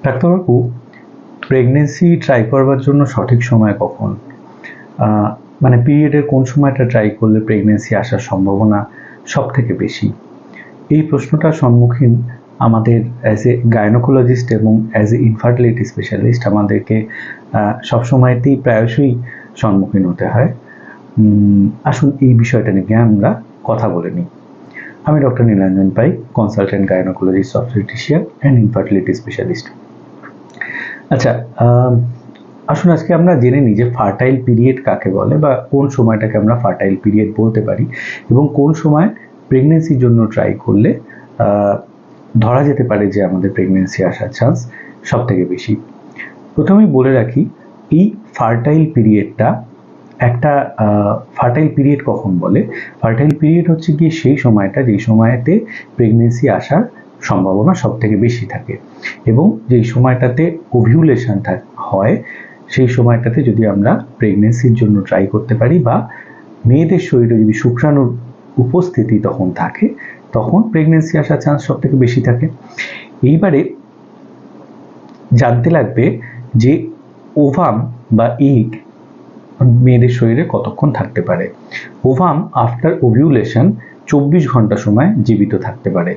ডাক্তারবাবু, pregnancy try করবার জন্য সঠিক সময় কখন? মানে পিরিয়ডের কোন সময়টা ট্রাই করলে প্রেগনেন্সি আসার সম্ভাবনা সব থেকে বেশি? এই প্রশ্নটার সম্মুখীন আমাদের অ্যাজ এ গাইনোকোলজিস্ট এবং অ্যাজ এ ইনফার্টিলিটি স্পেশালিস্ট আমাদেরকে সবসময়তেই প্রায়শই সম্মুখীন হতে হয়। আসুন এই বিষয়টা নিয়ে আমরা কথা বলে নিই। আমি doctor Nilanjan pi, consultant gynaecologist, obstetrician and infertility specialist. আচ্ছা, আসুন আজকে আমরা জেনে নিই যে ফার্টাইল পিরিয়ড কাকে বলে বা কোন সময়টাকে আমরা ফার্টাইল পিরিয়ড বলতে পারি এবং কোন সময় প্রেগনেন্সির জন্য ট্রাই করলে ধরা যেতে পারে যে আমাদের প্রেগনেন্সি আসার চান্স সব থেকে বেশি। প্রথমেই বলে রাখি, এই ফার্টাইল পিরিয়ডটা একটা ফার্টাইল পিরিয়ড কখন বলে? ফার্টাইল পিরিয়ড হচ্ছে গিয়ে সেই সময়টা যেই সময়তে প্রেগনেন্সি আসার সম্ভাবনা সব থেকে বেশি থাকে এবং যেই সময়টাতে ওভিউলেশন হয় সেই সময়টাতে যদি আমরা প্রেগনেন্সির জন্য ট্রাই করতে পারি বা মেয়েদের শরীরে যদি শুক্রাণুর উপস্থিতি তখন থাকে, তখন প্রেগনেন্সি আসার চান্স সব থেকে বেশি থাকে। এইবারে জানতে লাগবে যে ওভাম বা এগ মেয়েদের শরীরে কতক্ষণ থাকতে পারে। ওভাম আফটার ওভিউলেশন 24 ঘন্টা সময় জীবিত থাকতে পারে,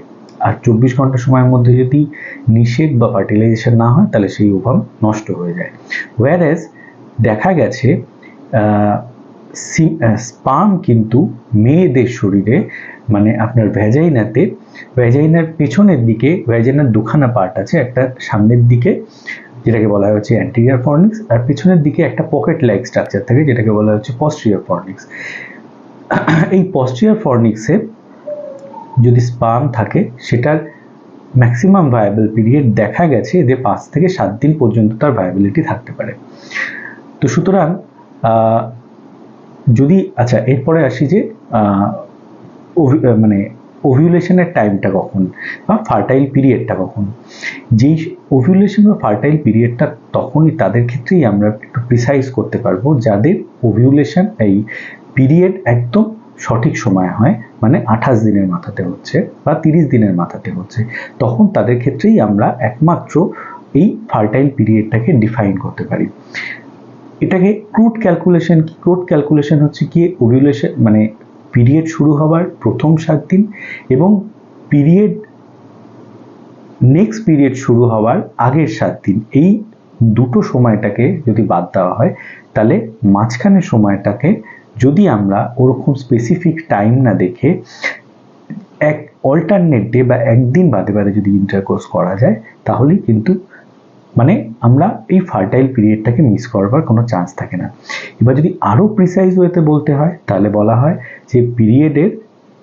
আর 24 ঘন্টা সময়ের মধ্যে যদি নিষেক বা ফার্টিলাইজেশন না হয় তাহলে সেই ওভাম নষ্ট হয়ে যায়। ওয়ারেজ দেখা গেছে স্পার্ম কিন্তু মেয়েদের শরীরে, মানে আপনার ভ্যাজাইনার পেছনের দিকে, ভ্যাজাইনার দুখানা পার্ট আছে, একটা সামনের দিকে যেটাকে বলা হচ্ছে অ্যান্টেরিয়র ফর্নিক্স, আর পেছনের দিকে একটা পকেট লাইক স্ট্রাকচার থাকে যেটাকে বলা হচ্ছে পস্টেরিয়র ফর্নিক্স। এই পস্টেরিয়র ফর্নিক্সে যদি স্পার্ম থাকে, সেটার ম্যাক্সিমাম ভায়াবল পিরিয়ড দেখা গেছে এদের 5 থেকে 7 দিন পর্যন্ত তার ভায়াবিলিটি থাকতে পারে। তো সুতরাং যদি এরপরে আসি যে মানে ওভিউলেশনের টাইমটা কখন বা ফার্টাইল পিরিয়ডটা কখন। যেই ওভিউলেশন বা ফার্টাইল পিরিয়ডটা তখনই তাদের ক্ষেত্রেই আমরা একটু প্রিসাইজ করতে পারবো যাদের ওভিউলেশন এই পিরিয়ড একদম সঠিক সময় হয়, মানে 28 দিনের মাথাতে হচ্ছে বা 30 দিনের মাথাতে হচ্ছে, তখন তাদের ক্ষেত্রেই আমরা একমাত্র এই ফার্টাইল পিরিয়ডটাকে ডিফাইন করতে পারি। এটাকে ক্রুড ক্যালকুলেশন হচ্ছে কি ওভিউলেশন মানে পিরিয়ড শুরু হওয়ার প্রথম 7 দিন এবং নেক্সট পিরিয়ড শুরু হওয়ার আগের 7 দিন, এই দুটো সময়টাকে যদি বাদ দেওয়া হয় তাহলে মাঝখানের সময়টাকে যদি আমরা ওরকম স্পেসিফিক টাইম না দেখে এক অল্টারনেট ডে বা একদিন বাদে বাদে যদি ইন্টারকোর্স করা যায়, তাহলেই কিন্তু মানে আমরা এই ফার্টাইল পিরিয়ডটাকে মিস করবার কোনো চান্স থাকে না। এবার যদি আরও প্রিসাইজ ওয়েতে বলতে হয় তাহলে বলা হয় যে পিরিয়ডের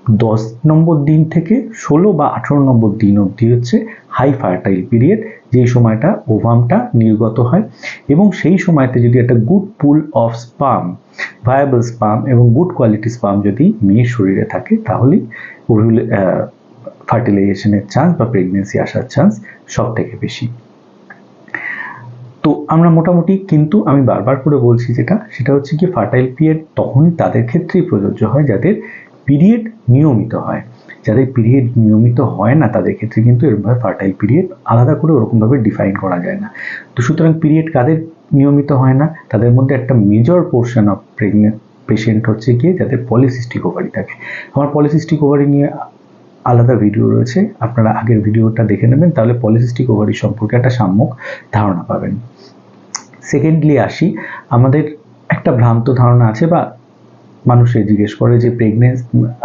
10 নম্বর দিন থেকে 16 বা 18 নম্বর দিন অবধি হচ্ছে হাই ফার্টাইল পিরিয়ড, যেই সময়টা ওভামটা নির্গত হয় এবং সেই সময়তে যদি একটা good pool of sperm, viable sperm এবং গুড কোয়ালিটি স্পার্ম যদি মেয়ের শরীরে থাকে, তাহলেই ফার্টিলাইজেশনের চান্স বা প্রেগনেন্সি আসার চান্স সব থেকে বেশি। তো আমরা মোটামুটি, কিন্তু আমি বারবার করে বলছি সেটা হচ্ছে কি ফার্টাইল পিরিয়ড তখনই তাদের ক্ষেত্রেই প্রযোজ্য হয় যাদের পিরিয়ড নিয়মিত হয়। যাদের পিরিয়ড নিয়মিত হয় না তাদের ক্ষেত্রে কিন্তু এরকমভাবে ফার্টাইল পিরিয়ড আলাদা করে ওরকমভাবে ডিফাইন করা যায় না। তো সুতরাং পিরিয়ড কাদের নিয়মিত হয় না, তাদের মধ্যে একটা major portion of pregnant patient হচ্ছে গিয়ে যাদের পলিসিস্টিক ওভারি থাকে। আমার পলিসিস্টিক ওভারি নিয়ে আলাদা ভিডিও রয়েছে, আপনারা আগের ভিডিওটা দেখে নেবেন, তাহলে পলিসিস্টিক ওভারি সম্পর্কে একটা সাম্যক ধারণা পাবেন। সেকেন্ডলি আসি, আমাদের একটা ভ্রান্ত ধারণা আছে বা মানুষে জিজ্ঞেস করে যে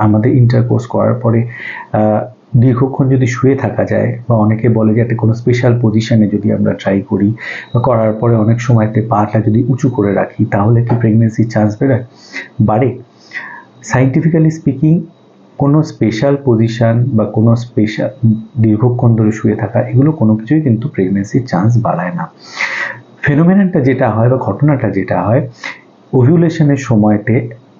আমাদের ইন্টারকোর্স করার পরে দীর্ঘক্ষণ যদি শুয়ে থাকা যায়, বা অনেকে বলে যে একটা কোনো স্পেশাল পজিশনে যদি আমরা ট্রাই করি বা করার পরে অনেক সময়তে পাটা যদি উঁচু করে রাখি তাহলে কি প্রেগনেন্সির চান্স বাড়ে? সায়েন্টিফিক্যালি স্পিকিং কোনো স্পেশাল পজিশন বা কোনো স্পেশাল দীর্ঘক্ষণ ধরে শুয়ে থাকা, এগুলো কোনো কিছুই কিন্তু প্রেগনেন্সির চান্স বাড়ায় না। ফেনোমেননটা যেটা হয় বা ঘটনাটা যেটা হয়, ওভিউলেশনের সময়তে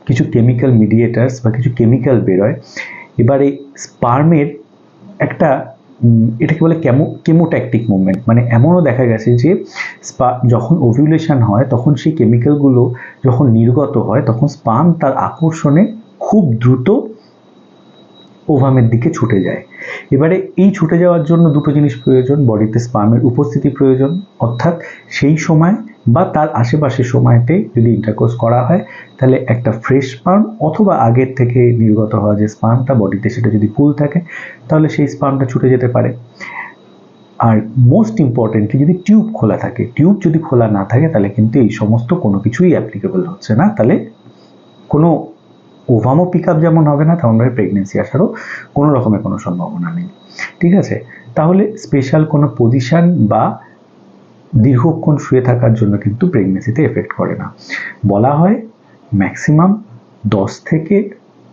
কিছু কেমিক্যাল মিডিয়েটার্স বা কিছু কেমিক্যাল বেরোয়। এবার এই স্পার্মের একটা এটাকে বলে কেমোট্যাকটিক মুভমেন্ট, মানে এমনও দেখা গেছে যে যখন ওভিউলেশন হয় তখন সেই কেমিক্যালগুলো যখন নির্গত হয় তখন স্পার্ম তার আকর্ষণে খুব দ্রুত ওভামের দিকে ছুটে যায়। এবারে এই ছুটে যাওয়ার জন্য দুটো জিনিস প্রয়োজন, বডিতে স্পার্মের উপস্থিতি প্রয়োজন, অর্থাৎ সেই সময় বা তার আশেপাশের সময়তে যদি ইন্টারকোর্স করা হয় তাহলে একটা ফ্রেশ স্পার্ম অথবা আগের থেকে নির্গত হওয়া যে স্পার্মটা বডিতে সেটা যদি ফুল থাকে তাহলে সেই স্পার্মটা ছুটে যেতে পারে। আর মোস্ট ইম্পর্টেন্টলি যদি টিউব খোলা থাকে, টিউব যদি খোলা না থাকে তাহলে কিন্তু এই সমস্ত কোনো কিছুই অ্যাপ্লিকেবল হচ্ছে না, তাহলে কোনো ওভামও পিক আপ যেমন হবে না তেমনভাবে প্রেগনেন্সি আসারও কোনো রকমের কোনো সম্ভাবনা নেই। ঠিক আছে, তাহলে স্পেশাল কোনো পজিশন বা দীর্ঘক্ষণ শুয়ে থাকার জন্য কিন্তু প্রেগনেন্সিতে এফেক্ট করে না। বলা হয় ম্যাক্সিমাম 10 থেকে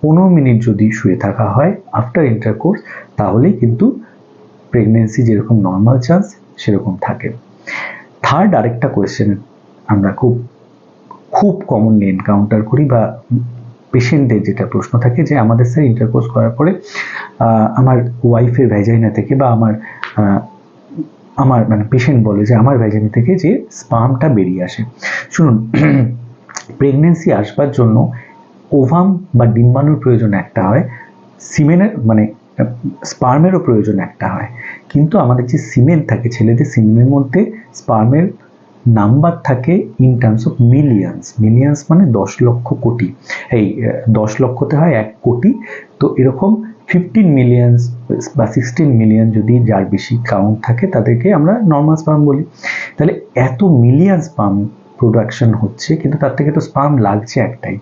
15 মিনিট যদি শুয়ে থাকা হয় আফটার ইন্টারকোর্স তাহলেই কিন্তু প্রেগনেন্সি যেরকম নর্মাল চান্স সেরকম থাকে। থার্ড আরেকটা কোয়েশ্চেন আমরা খুব কমনলি এনকাউন্টার করি বা পেশেন্টদের যেটা প্রশ্ন থাকে যে আমাদের স্যার ইন্টারকোর্স করার পরে আমার ওয়াইফের ভ্যাজাইনা থেকে বা আমার মানে পেশেন্ট বলে যে আমার ভ্যাজাইনা থেকে যে স্পার্মটা বেরিয়ে আসে। শুনুন, প্রেগনেন্সি আসবার জন্য ওভাম বা ডিম্বাণুর প্রয়োজন একটা হয়, সিমেনের মানে স্পার্মেরও প্রয়োজন একটা হয়, কিন্তু আমাদের যে সিমেন থাকে ছেলেদের সিমেনের মধ্যে স্পার্মের নাম্বার থাকে ইন টার্মস অফ মিলিয়ন্স মানে 10 লক্ষ কোটি, এই 10 লক্ষতে হয় 1 কোটি, তো এরকম 15 মিলিয়ন্স বা 16 মিলিয়ন যদি যার বেশি কাউন্ট থাকে তাদেরকে আমরা নর্মাল স্পার্ম বলি। তাহলে এত মিলিয়ন স্পার্ম প্রোডাকশন হচ্ছে কিন্তু তার থেকে তো স্পার্ম লাগছে একটাই।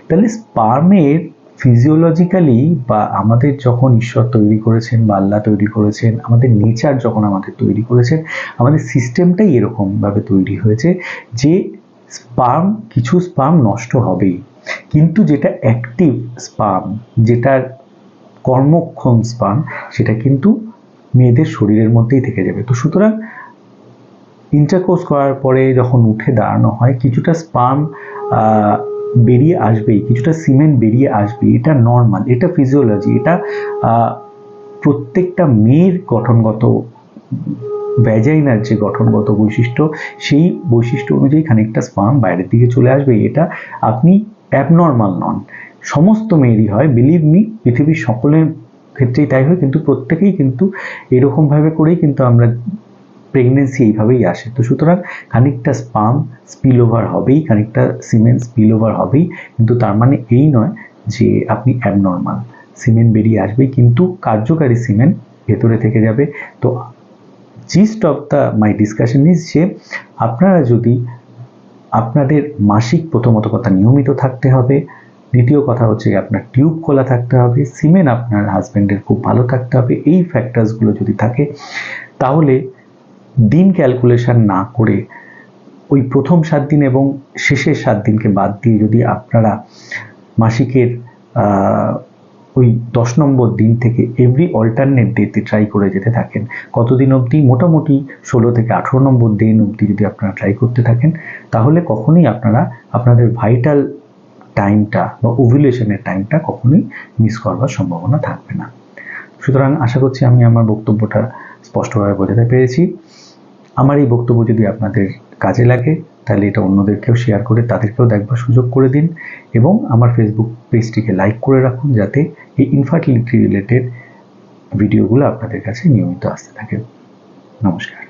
তাহলে স্পার্মের ফিজিওলজিক্যালি বা আমাদের যখন ঈশ্বর তৈরি করেছেন বা আল্লাহ তৈরি করেছেন, আমাদের নেচার যখন আমাদের তৈরি করেছেন, আমাদের সিস্টেমটাই এরকমভাবে তৈরি হয়েছে যে কিছু স্পার্ম নষ্ট হবেই, কিন্তু যেটা অ্যাক্টিভ স্পার্ম, যেটার কর্মক্ষম স্পার্ম, সেটা কিন্তু মেয়েদের শরীরের মধ্যেই থেকে যাবে। তো সুতরাং ইন্টারকোর্স করার পরে যখন উঠে দাঁড়ানো হয় কিছুটা স্পার্ম বেরিয়ে আসবেই, কিছুটা সিমেন্ট বেরিয়ে আসবে, এটা নর্মাল, এটা ফিজিওলজি, এটা প্রত্যেকটা মেয়ের গঠনগত ভ্যাজাইনার যে গঠনগত বৈশিষ্ট্য সেই বৈশিষ্ট্য অনুযায়ী খানিকটা স্পার্ম বাইরের দিকে চলে আসবে, এটা আপনি অ্যাবনর্মাল নন। সমস্ত মেয়েরই হয়, বিলিভ মি, পৃথিবীর সকলের ক্ষেত্রেই তাই হয়, কিন্তু প্রত্যেকেই কিন্তু এরকমভাবে করেই কিন্তু আমরা প্রেগনেন্সি এইভাবেই আসে। তো সুতরাং খানিকটা স্পার্ম স্পিল ওভার হবেই, খানিকটা সিমেন্ট স্পিল ওভার হবেই, কিন্তু তার মানে এই নয় যে আপনি অ্যাবনর্মাল, সিমেন্ট বেরিয়ে আসবেই কিন্তু কার্যকারী সিমেন্ট ভেতরে থেকে যাবে। তো gist of my discussion is যে আপনারা যদি আপনাদের মাসিক প্রথমত কথা নিয়মিত থাকতে হবে, দ্বিতীয় কথা হচ্ছে আপনার টিউব খোলা থাকতে হবে, সিমেন্ট আপনার হাজব্যান্ডের খুব ভালো থাকতে হবে, এই ফ্যাক্টরসগুলো যদি থাকে তাহলে দিন ক্যালকুলেশন না করে ওই প্রথম 7 দিন এবং শেষের 7 দিনকে বাদ দিয়ে যদি আপনারা মাসিকের ওই 10 নম্বর দিন থেকে এভরি অল্টারনেট ডেতে ট্রাই করে যেতে থাকেন, কতদিন অবধি, মোটামুটি 16 থেকে 18 নম্বর দিন অবধি যদি আপনারা ট্রাই করতে থাকেন তাহলে কখনোই আপনারা আপনাদের ভাইটাল টাইমটা বা ওভুলেশনের টাইমটা কখনোই মিস করবার সম্ভাবনা থাকবে না। সুতরাং আশা করছি আমি আমার বক্তব্যটা স্পষ্টভাবে বোঝাতে পেরেছি। আমার এই বক্তব্য যদি আপনাদের কাজে লাগে তাহলে এটা অন্যদেরকেও শেয়ার করে তাদেরকেও দেখবার সুযোগ করে দিন এবং আমার ফেসবুক পেজটিকে লাইক করে রাখুন যাতে এই ইনফার্টিলিটি রিলেটেড ভিডিওগুলো আপনাদের কাছে নিয়মিত আসতে থাকে। নমস্কার।